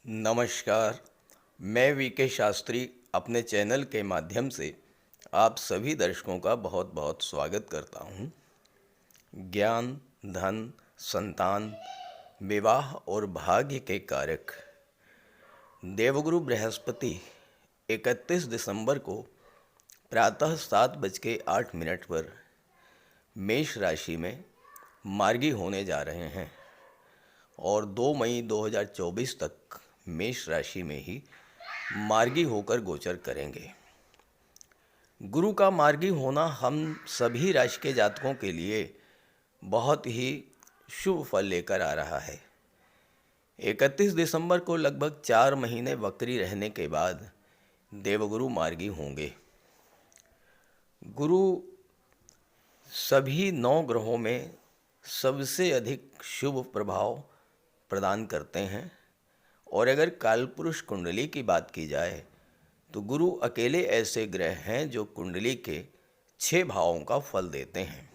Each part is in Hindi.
नमस्कार। मैं वीके शास्त्री अपने चैनल के माध्यम से आप सभी दर्शकों का बहुत बहुत स्वागत करता हूँ। ज्ञान, धन, संतान, विवाह और भाग्य के कारक देवगुरु बृहस्पति 31 दिसंबर को प्रातः 7:08 पर मेष राशि में मार्गी होने जा रहे हैं और 2 मई 2024 तक मेष राशि में ही मार्गी होकर गोचर करेंगे। गुरु का मार्गी होना हम सभी राशि के जातकों के लिए बहुत ही शुभ फल लेकर आ रहा है। 31 दिसंबर को लगभग 4 महीने वक्री रहने के बाद देवगुरु मार्गी होंगे। गुरु सभी 9 ग्रहों में सबसे अधिक शुभ प्रभाव प्रदान करते हैं और अगर कालपुरुष कुंडली की बात की जाए तो गुरु अकेले ऐसे ग्रह हैं जो कुंडली के 6 भावों का फल देते हैं।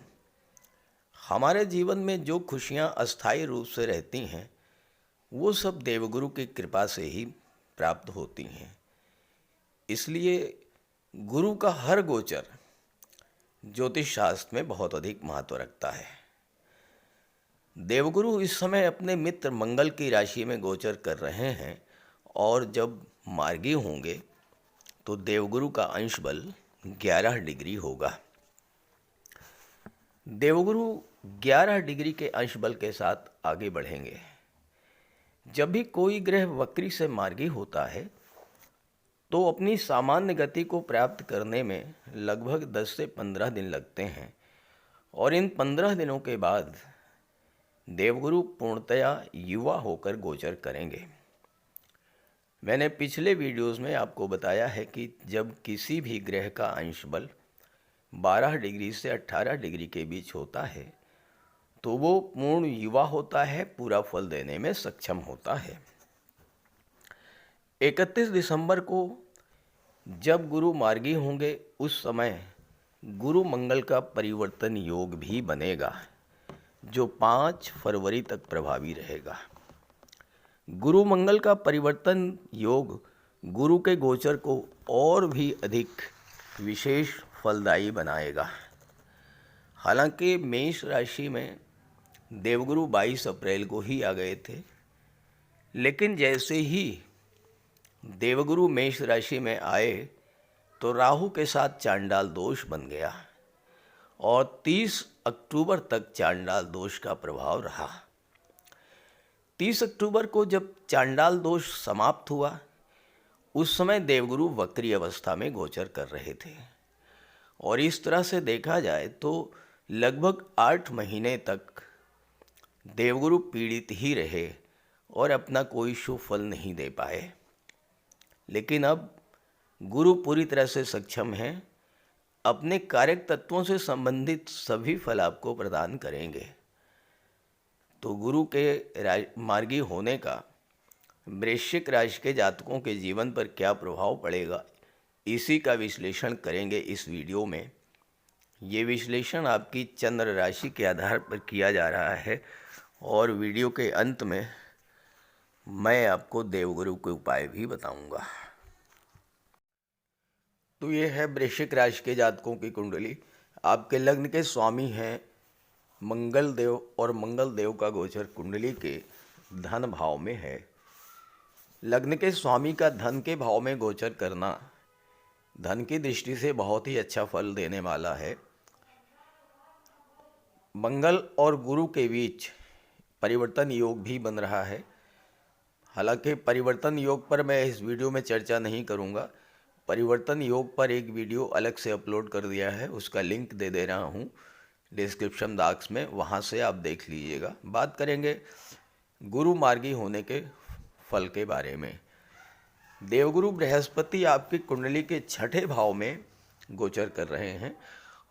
हमारे जीवन में जो खुशियां अस्थायी रूप से रहती हैं वो सब देवगुरु की कृपा से ही प्राप्त होती हैं। इसलिए गुरु का हर गोचर ज्योतिष शास्त्र में बहुत अधिक महत्व रखता है। देवगुरु इस समय अपने मित्र मंगल की राशि में गोचर कर रहे हैं और जब मार्गी होंगे तो देवगुरु का अंश बल 11 डिग्री होगा। देवगुरु 11 डिग्री के अंश बल के साथ आगे बढ़ेंगे। जब भी कोई ग्रह वक्री से मार्गी होता है तो अपनी सामान्य गति को प्राप्त करने में लगभग 10 से 15 दिन लगते हैं और इन 15 दिनों के बाद देवगुरु पूर्णतया युवा होकर गोचर करेंगे। मैंने पिछले वीडियोस में आपको बताया है कि जब किसी भी ग्रह का अंश बल 12 डिग्री से 18 डिग्री के बीच होता है तो वो पूर्ण युवा होता है, पूरा फल देने में सक्षम होता है। 31 दिसंबर को जब गुरु मार्गी होंगे उस समय गुरु मंगल का परिवर्तन योग भी बनेगा जो 5 फरवरी तक प्रभावी रहेगा। गुरु मंगल का परिवर्तन योग गुरु के गोचर को और भी अधिक विशेष फलदायी बनाएगा। हालांकि मेष राशि में देवगुरु 22 अप्रैल को ही आ गए थे, लेकिन जैसे ही देवगुरु मेष राशि में आए तो राहु के साथ चांडाल दोष बन गया और 30 अक्टूबर तक चांडाल दोष का प्रभाव रहा। 30 अक्टूबर को जब चांडाल दोष समाप्त हुआ उस समय देवगुरु वक्री अवस्था में गोचर कर रहे थे और इस तरह से देखा जाए तो लगभग 8 महीने तक देवगुरु पीड़ित ही रहे और अपना कोई शुभ फल नहीं दे पाए। लेकिन अब गुरु पूरी तरह से सक्षम हैं, अपने कारक तत्वों से संबंधित सभी फल आपको प्रदान करेंगे। तो गुरु के मार्गी होने का वृश्चिक राशि के जातकों के जीवन पर क्या प्रभाव पड़ेगा, इसी का विश्लेषण करेंगे इस वीडियो में। ये विश्लेषण आपकी चंद्र राशि के आधार पर किया जा रहा है और वीडियो के अंत में मैं आपको देवगुरु के उपाय भी बताऊंगा। तो ये है वृश्चिक राशि के जातकों की कुंडली। आपके लग्न के स्वामी हैं मंगल देव और मंगल देव का गोचर कुंडली के धन भाव में है। लग्न के स्वामी का धन के भाव में गोचर करना धन की दृष्टि से बहुत ही अच्छा फल देने वाला है। मंगल और गुरु के बीच परिवर्तन योग भी बन रहा है। हालांकि परिवर्तन योग पर मैं इस वीडियो में चर्चा नहीं करूंगा। परिवर्तन योग पर एक वीडियो अलग से अपलोड कर दिया है, उसका लिंक दे रहा हूँ डिस्क्रिप्शन बॉक्स में, वहाँ से आप देख लीजिएगा। बात करेंगे गुरु मार्गी होने के फल के बारे में। देवगुरु बृहस्पति आपकी कुंडली के 6ठे भाव में गोचर कर रहे हैं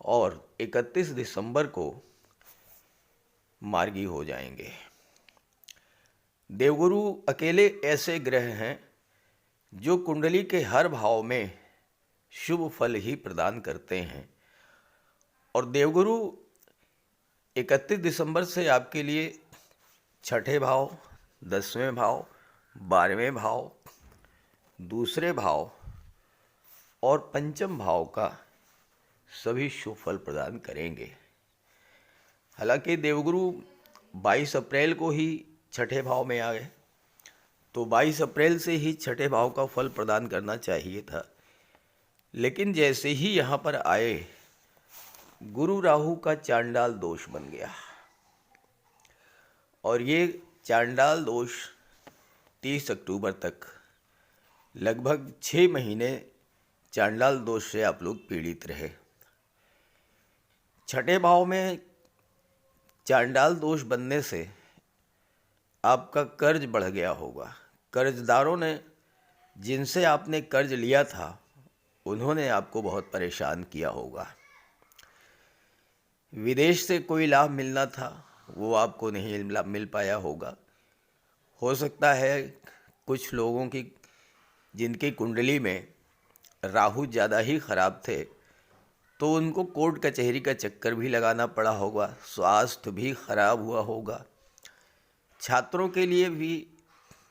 और 31 दिसंबर को मार्गी हो जाएंगे। देवगुरु अकेले ऐसे ग्रह हैं जो कुंडली के हर भाव में शुभ फल ही प्रदान करते हैं और देवगुरु 31 दिसंबर से आपके लिए 6ठे भाव, 10वें भाव, 12वें भाव, दूसरे भाव और पंचम भाव का सभी शुभ फल प्रदान करेंगे। हालांकि देवगुरु 22 अप्रैल को ही छठे भाव में आ गए, तो 22 अप्रैल से ही छठे भाव का फल प्रदान करना चाहिए था, लेकिन जैसे ही यहाँ पर आए गुरु राहु का चांडाल दोष बन गया और ये चांडाल दोष 30 अक्टूबर तक लगभग 6 महीने चांडाल दोष से आप लोग पीड़ित रहे। छठे भाव में चांडाल दोष बनने से आपका कर्ज बढ़ गया होगा। कर्जदारों ने, जिनसे आपने कर्ज लिया था, उन्होंने आपको बहुत परेशान किया होगा। विदेश से कोई लाभ मिलना था, वो आपको नहीं मिल पाया होगा। हो सकता है कुछ लोगों की, जिनकी कुंडली में राहु ज़्यादा ही खराब थे, तो उनको कोर्ट कचहरी का चक्कर भी लगाना पड़ा होगा, स्वास्थ्य भी खराब हुआ होगा। छात्रों के लिए भी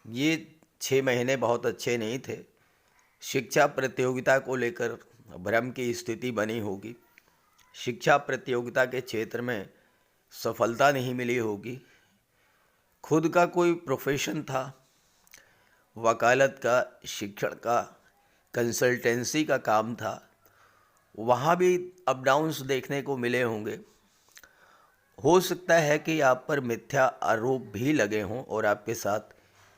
ये 6 महीने बहुत अच्छे नहीं थे। शिक्षा प्रतियोगिता को लेकर भ्रम की स्थिति बनी होगी। शिक्षा प्रतियोगिता के क्षेत्र में सफलता नहीं मिली होगी। खुद का कोई प्रोफेशन था, वकालत का, शिक्षण का, कंसल्टेंसी का काम था, वहाँ भी अप डाउन्स देखने को मिले होंगे। हो सकता है कि आप पर मिथ्या आरोप भी लगे हों और आपके साथ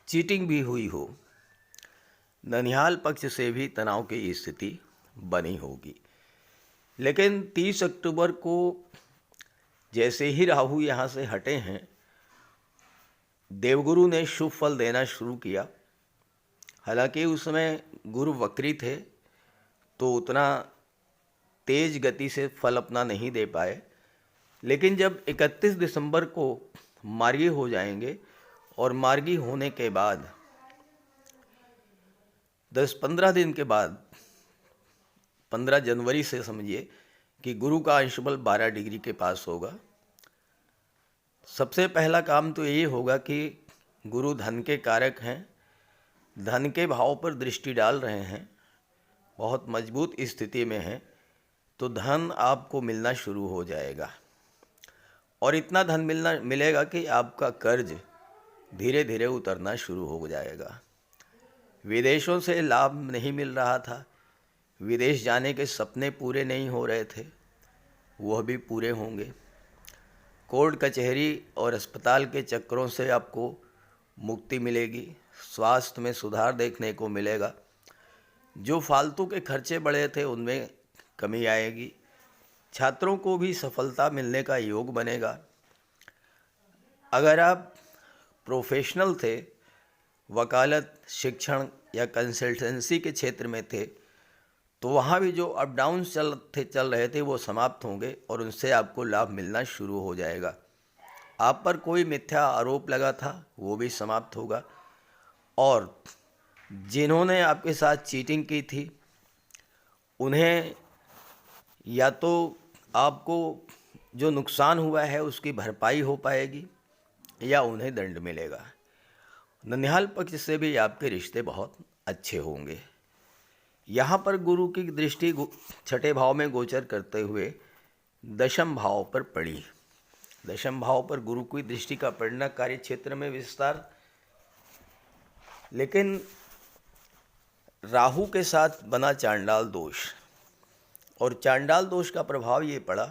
चीटिंग भी हुई हो। ननिहाल पक्ष से भी तनाव की स्थिति बनी होगी। लेकिन 30 अक्टूबर को जैसे ही राहु यहाँ से हटे हैं, देवगुरु ने शुभ फल देना शुरू किया। हालांकि उस समय गुरु वक्री थे, तो उतना तेज गति से फल अपना नहीं दे पाए। लेकिन जब 31 दिसंबर को मार्गी हो जाएंगे और मार्गी होने के बाद 10-15 दिन के बाद 15 जनवरी से समझिए कि गुरु का अंश बल 12 डिग्री के पास होगा। सबसे पहला काम तो यही होगा कि गुरु धन के कारक हैं, धन के भाव पर दृष्टि डाल रहे हैं, बहुत मजबूत स्थिति में हैं, तो धन आपको मिलना शुरू हो जाएगा और इतना धन मिलेगा कि आपका कर्ज धीरे धीरे उतरना शुरू हो जाएगा। विदेशों से लाभ नहीं मिल रहा था, विदेश जाने के सपने पूरे नहीं हो रहे थे, वह भी पूरे होंगे। कोर्ट कचहरी और अस्पताल के चक्करों से आपको मुक्ति मिलेगी, स्वास्थ्य में सुधार देखने को मिलेगा। जो फालतू के खर्चे बढ़े थे उनमें कमी आएगी। छात्रों को भी सफलता मिलने का योग बनेगा। अगर आप प्रोफेशनल थे, वकालत, शिक्षण या कंसल्टेंसी के क्षेत्र में थे, तो वहाँ भी जो अप डाउन चल रहे थे वो समाप्त होंगे और उनसे आपको लाभ मिलना शुरू हो जाएगा। आप पर कोई मिथ्या आरोप लगा था वो भी समाप्त होगा और जिन्होंने आपके साथ चीटिंग की थी उन्हें या तो आपको जो नुकसान हुआ है उसकी भरपाई हो पाएगी या उन्हें दंड मिलेगा। ननिहाल पक्ष से भी आपके रिश्ते बहुत अच्छे होंगे। यहाँ पर गुरु की दृष्टि छठे भाव में गोचर करते हुए दशम भाव पर पड़ी। दशम भाव पर गुरु की दृष्टि का पड़ना कार्य क्षेत्र में विस्तार, लेकिन राहु के साथ बना चांडाल दोष और चांडाल दोष का प्रभाव ये पड़ा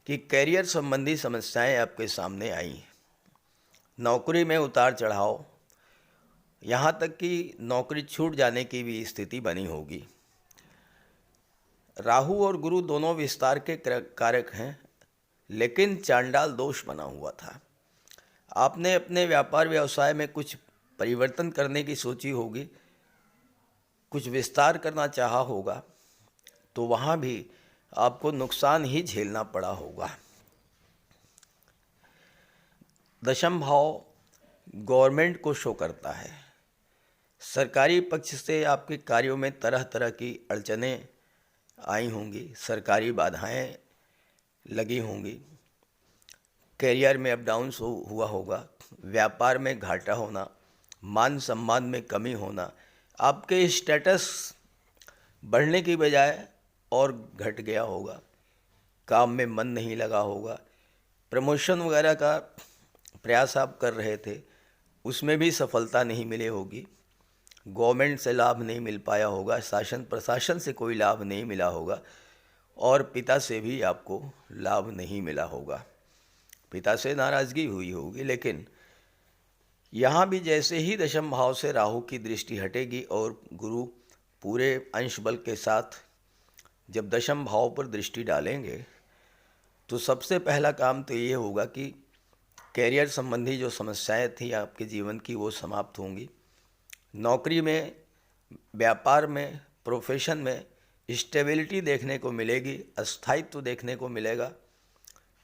कि कैरियर संबंधी समस्याएं आपके सामने आई, नौकरी में उतार चढ़ाव, यहाँ तक कि नौकरी छूट जाने की भी स्थिति बनी होगी। राहु और गुरु दोनों विस्तार के कारक हैं, लेकिन चांडाल दोष बना हुआ था। आपने अपने व्यापार व्यवसाय में कुछ परिवर्तन करने की सोची होगी, कुछ विस्तार करना चाहा होगा, तो वहाँ भी आपको नुकसान ही झेलना पड़ा होगा। दशम भाव गवर्नमेंट को शो करता है। सरकारी पक्ष से आपके कार्यों में तरह तरह की अड़चनें आई होंगी, सरकारी बाधाएं लगी होंगी, कैरियर में अप डाउन्स हुआ होगा, व्यापार में घाटा होना, मान सम्मान में कमी होना, आपके स्टेटस बढ़ने की बजाय और घट गया होगा, काम में मन नहीं लगा होगा, प्रमोशन वगैरह का प्रयास आप कर रहे थे उसमें भी सफलता नहीं मिली होगी, गवर्नमेंट से लाभ नहीं मिल पाया होगा, शासन प्रशासन से कोई लाभ नहीं मिला होगा और पिता से भी आपको लाभ नहीं मिला होगा, पिता से नाराज़गी हुई होगी। लेकिन यहाँ भी जैसे ही दशम भाव से राहु की दृष्टि हटेगी और गुरु पूरे अंश बल के साथ जब दशम भाव पर दृष्टि डालेंगे तो सबसे पहला काम तो ये होगा कि कैरियर संबंधी जो समस्याएं थी आपके जीवन की वो समाप्त होंगी, नौकरी में, व्यापार में, प्रोफेशन में स्टेबिलिटी देखने को मिलेगी, स्थायित्व देखने को मिलेगा।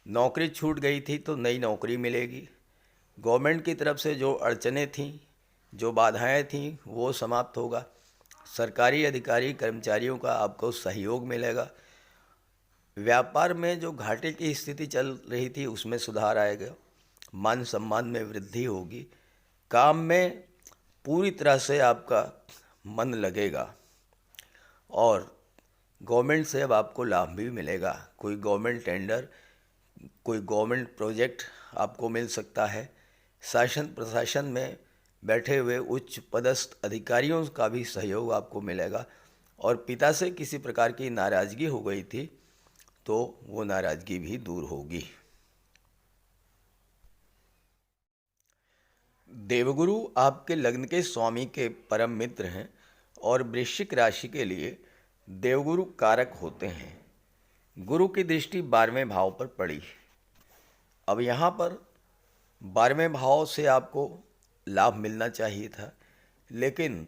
नौकरी छूट गई थी तो नई नौकरी मिलेगी, गवर्नमेंट की तरफ से जो अड़चनें थीं, जो बाधाएं थीं वो समाप्त होगा, सरकारी अधिकारी कर्मचारियों का आपको सहयोग मिलेगा, व्यापार में जो घाटे की स्थिति चल रही थी उसमें सुधार आएगा, मान सम्मान में वृद्धि होगी, काम में पूरी तरह से आपका मन लगेगा और गवर्नमेंट से अब आपको लाभ भी मिलेगा। कोई गवर्नमेंट टेंडर, कोई गवर्नमेंट प्रोजेक्ट आपको मिल सकता है, शासन प्रशासन में बैठे हुए उच्च पदस्थ अधिकारियों का भी सहयोग आपको मिलेगा और पिता से किसी प्रकार की नाराज़गी हो गई थी तो वो नाराज़गी भी दूर होगी। देवगुरु आपके लग्न के स्वामी के परम मित्र हैं और वृश्चिक राशि के लिए देवगुरु कारक होते हैं। गुरु की दृष्टि 12वें भाव पर पड़ी। अब यहाँ पर 12वें भाव से आपको लाभ मिलना चाहिए था, लेकिन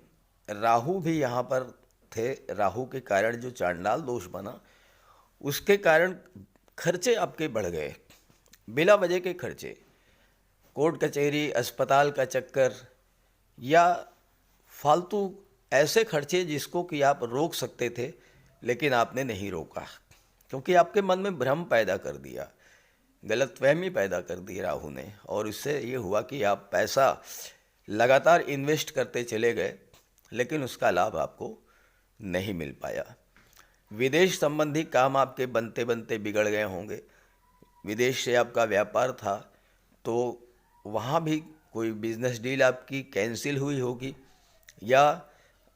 राहु भी यहाँ पर थे। राहु के कारण जो चांडाल दोष बना उसके कारण खर्चे आपके बढ़ गए, बिला वजह के खर्चे, कोर्ट कचहरी, अस्पताल का चक्कर या फालतू ऐसे खर्चे जिसको कि आप रोक सकते थे लेकिन आपने नहीं रोका क्योंकि आपके मन में भ्रम पैदा कर दिया, गलतफहमी पैदा कर दी राहु ने और इससे ये हुआ कि आप पैसा लगातार इन्वेस्ट करते चले गए लेकिन उसका लाभ आपको नहीं मिल पाया। विदेश संबंधी काम आपके बनते बनते बिगड़ गए होंगे, विदेश से आपका व्यापार था तो वहाँ भी कोई बिजनेस डील आपकी कैंसिल हुई होगी या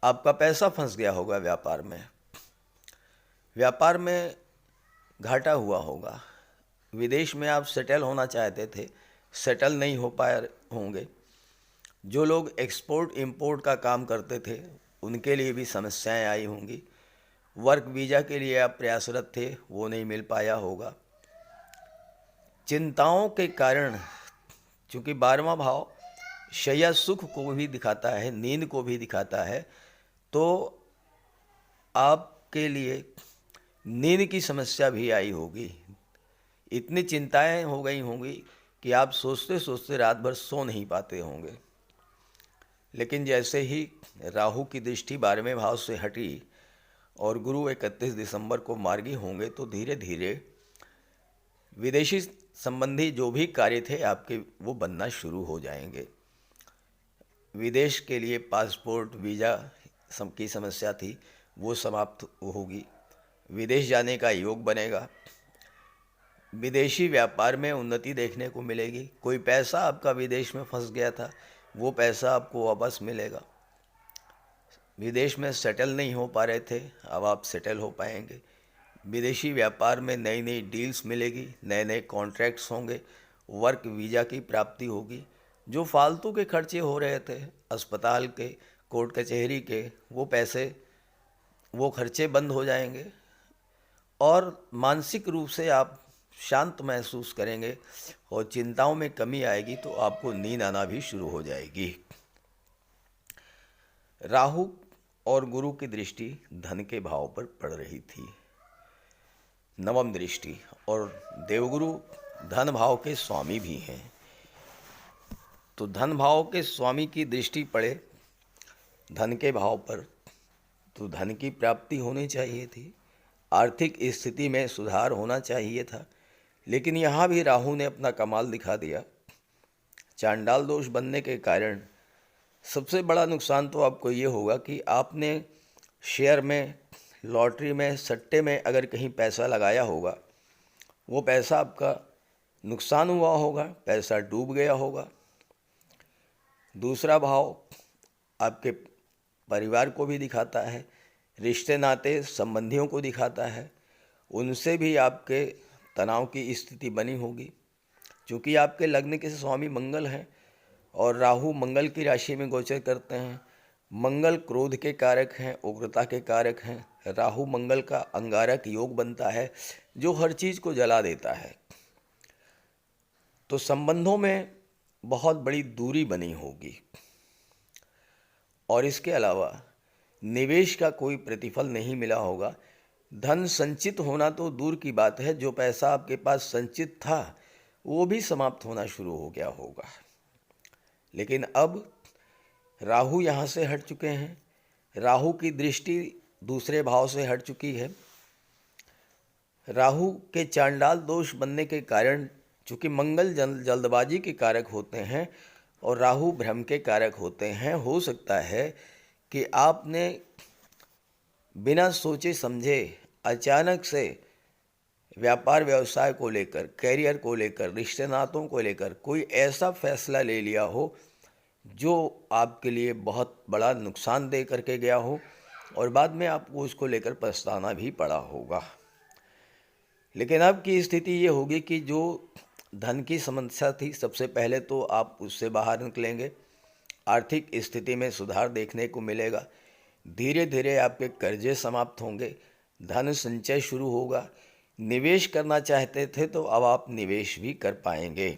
आपका पैसा फंस गया होगा व्यापार में घाटा हुआ होगा, विदेश में आप सेटल होना चाहते थे, सेटल नहीं हो पाए होंगे, जो लोग एक्सपोर्ट इंपोर्ट का काम करते थे उनके लिए भी समस्याएं आई होंगी, वर्क वीज़ा के लिए आप प्रयासरत थे वो नहीं मिल पाया होगा। चिंताओं के कारण, चूँकि 12वां भाव शय्या सुख को भी दिखाता है, नींद को भी दिखाता है, तो आपके लिए नींद की समस्या भी आई होगी, इतनी चिंताएं हो गई होंगी कि आप सोचते सोचते रात भर सो नहीं पाते होंगे। लेकिन जैसे ही राहु की दृष्टि 12वें भाव से हटी और गुरु 31 दिसंबर को मार्गी होंगे तो धीरे धीरे विदेशी संबंधी जो भी कार्य थे आपके वो बनना शुरू हो जाएंगे। विदेश के लिए पासपोर्ट वीज़ा की समस्या थी वो समाप्त होगी, विदेश जाने का योग बनेगा, विदेशी व्यापार में उन्नति देखने को मिलेगी, कोई पैसा आपका विदेश में फंस गया था वो पैसा आपको वापस मिलेगा, विदेश में सेटल नहीं हो पा रहे थे अब आप सेटल हो पाएंगे, विदेशी व्यापार में नई नई डील्स मिलेगी, नए नए कॉन्ट्रैक्ट्स होंगे, वर्क वीज़ा की प्राप्ति होगी, जो फालतू के खर्चे हो रहे थे अस्पताल के, कोर्ट कचहरी के, वो पैसे, वो खर्चे बंद हो जाएंगे और मानसिक रूप से आप शांत महसूस करेंगे और चिंताओं में कमी आएगी तो आपको नींद आना भी शुरू हो जाएगी। राहु और गुरु की दृष्टि धन के भाव पर पड़ रही थी, नवम दृष्टि, और देवगुरु धन भाव के स्वामी भी हैं, तो धन भाव के स्वामी की दृष्टि पड़े धन के भाव पर तो धन की प्राप्ति होनी चाहिए थी, आर्थिक स्थिति में सुधार होना चाहिए था, लेकिन यहाँ भी राहु ने अपना कमाल दिखा दिया। चांडाल दोष बनने के कारण सबसे बड़ा नुकसान तो आपको ये होगा कि आपने शेयर में, लॉटरी में, सट्टे में अगर कहीं पैसा लगाया होगा, वो पैसा आपका नुकसान हुआ होगा, पैसा डूब गया होगा। दूसरा भाव आपके परिवार को भी दिखाता है, रिश्ते नाते संबंधियों को दिखाता है, उनसे भी आपके तनाव की स्थिति बनी होगी। क्योंकि आपके लग्न के स्वामी मंगल हैं और राहु मंगल की राशि में गोचर करते हैं। मंगल क्रोध के कारक हैं, उग्रता के कारक हैं। राहु मंगल का अंगारक योग बनता है जो हर चीज़ को जला देता है। तो संबंधों में बहुत बड़ी दूरी बनी होगी और इसके अलावा निवेश का कोई प्रतिफल नहीं मिला होगा। धन संचित होना तो दूर की बात है, जो पैसा आपके पास संचित था वो भी समाप्त होना शुरू हो गया होगा। लेकिन अब राहु यहाँ से हट चुके हैं, राहु की दृष्टि दूसरे भाव से हट चुकी है। राहु के चांडाल दोष बनने के कारण, चूँकि मंगल जल्दबाजी के कारक होते हैं और राहु भ्रम के कारक होते हैं, हो सकता है कि आपने बिना सोचे समझे अचानक से व्यापार व्यवसाय को लेकर, कैरियर को लेकर, रिश्ते नातों को लेकर कोई ऐसा फैसला ले लिया हो जो आपके लिए बहुत बड़ा नुकसान दे करके गया हो और बाद में आपको उसको लेकर पछताना भी पड़ा होगा। लेकिन अब की स्थिति ये होगी कि जो धन की समस्या थी, सबसे पहले तो आप उससे बाहर निकलेंगे, आर्थिक स्थिति में सुधार देखने को मिलेगा। धीरे धीरे आपके कर्जे समाप्त होंगे, धन संचय शुरू होगा। निवेश करना चाहते थे तो अब आप निवेश भी कर पाएंगे।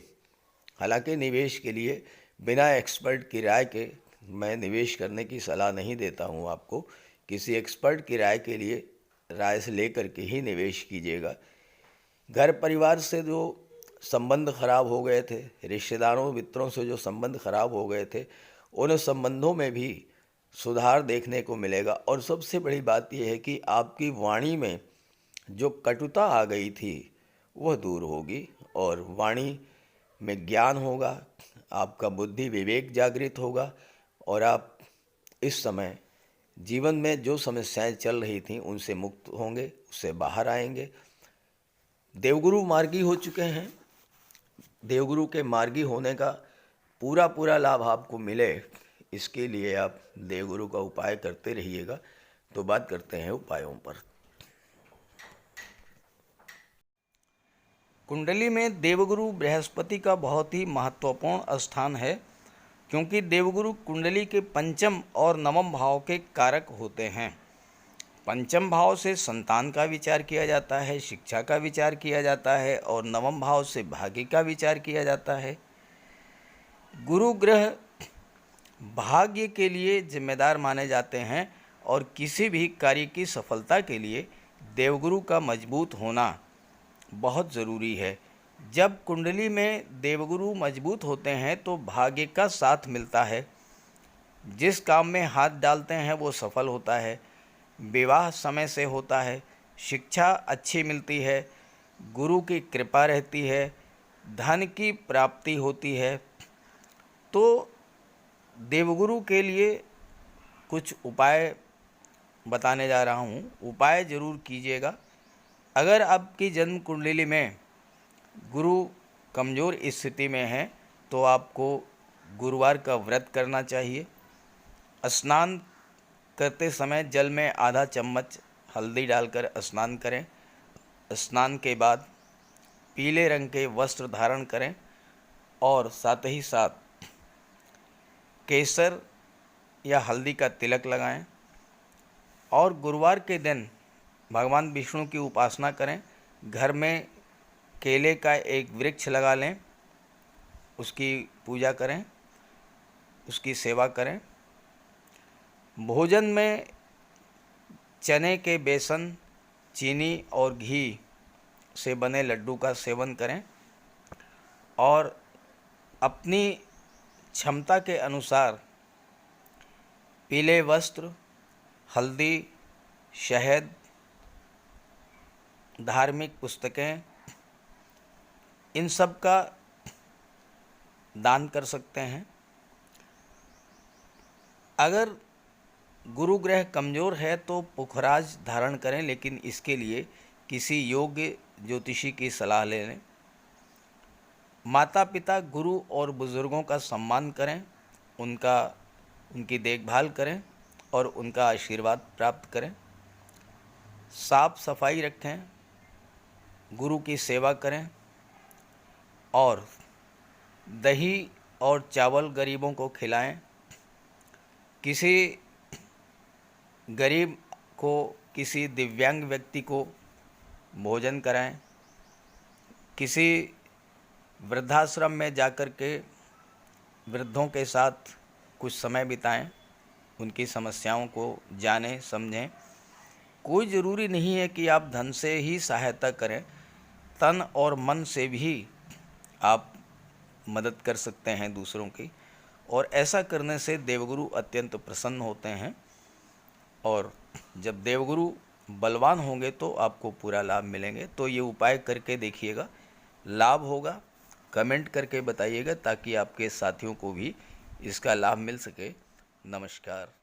हालांकि निवेश के लिए बिना एक्सपर्ट की राय के मैं निवेश करने की सलाह नहीं देता हूं आपको। किसी एक्सपर्ट की राय के लिए, राय से लेकर के ही निवेश कीजिएगा। घर परिवार से जो संबंध खराब हो गए थे, रिश्तेदारों मित्रों से जो संबंध खराब हो गए थे, उन संबंधों में भी सुधार देखने को मिलेगा। और सबसे बड़ी बात यह है कि आपकी वाणी में जो कटुता आ गई थी वह दूर होगी और वाणी में ज्ञान होगा, आपका बुद्धि विवेक जागृत होगा और आप इस समय जीवन में जो समस्याएं चल रही थीं उनसे मुक्त होंगे, उससे बाहर आएंगे। देवगुरु मार्गी हो चुके हैं, देवगुरु के मार्गी होने का पूरा लाभ आपको मिले, इसके लिए आप देवगुरु का उपाय करते रहिएगा। तो बात करते हैं उपायों पर। कुंडली में देवगुरु बृहस्पति का बहुत ही महत्वपूर्ण स्थान है, क्योंकि देवगुरु कुंडली के पंचम और नवम भाव के कारक होते हैं। पंचम भाव से संतान का विचार किया जाता है, शिक्षा का विचार किया जाता है और नवम भाव से भाग्य का विचार किया जाता है। गुरु ग्रह भाग्य के लिए जिम्मेदार माने जाते हैं और किसी भी कार्य की सफलता के लिए देवगुरु का मजबूत होना बहुत ज़रूरी है। जब कुंडली में देवगुरु मजबूत होते हैं तो भाग्य का साथ मिलता है, जिस काम में हाथ डालते हैं वो सफल होता है, विवाह समय से होता है, शिक्षा अच्छी मिलती है, गुरु की कृपा रहती है, धन की प्राप्ति होती है। तो देवगुरु के लिए कुछ उपाय बताने जा रहा हूँ, उपाय ज़रूर कीजिएगा। अगर आपकी जन्म कुंडली में गुरु कमज़ोर स्थिति में है तो आपको गुरुवार का व्रत करना चाहिए। स्नान करते समय जल में आधा चम्मच हल्दी डालकर स्नान करें। स्नान के बाद पीले रंग के वस्त्र धारण करें और साथ ही साथ केसर या हल्दी का तिलक लगाएं और गुरुवार के दिन भगवान विष्णु की उपासना करें। घर में केले का एक वृक्ष लगा लें, उसकी पूजा करें, उसकी सेवा करें। भोजन में चने के बेसन, चीनी और घी से बने लड्डू का सेवन करें और अपनी क्षमता के अनुसार पीले वस्त्र, हल्दी, शहद, धार्मिक पुस्तकें, इन सब का दान कर सकते हैं। अगर गुरु ग्रह कमज़ोर है तो पुखराज धारण करें, लेकिन इसके लिए किसी योग्य ज्योतिषी की सलाह ले लें। माता पिता, गुरु और बुज़ुर्गों का सम्मान करें, उनकी देखभाल करें और उनका आशीर्वाद प्राप्त करें। साफ सफाई रखें, गुरु की सेवा करें और दही और चावल गरीबों को खिलाएं। किसी गरीब को, किसी दिव्यांग व्यक्ति को भोजन कराएं। किसी वृद्धाश्रम में जाकर के वृद्धों के साथ कुछ समय बिताएं, उनकी समस्याओं को जानें समझें। कोई ज़रूरी नहीं है कि आप धन से ही सहायता करें, तन और मन से भी आप मदद कर सकते हैं दूसरों की, और ऐसा करने से देवगुरु अत्यंत प्रसन्न होते हैं। और जब देवगुरु बलवान होंगे तो आपको पूरा लाभ मिलेंगे। तो ये उपाय करके देखिएगा, लाभ होगा। कमेंट करके बताइएगा ताकि आपके साथियों को भी इसका लाभ मिल सके। नमस्कार।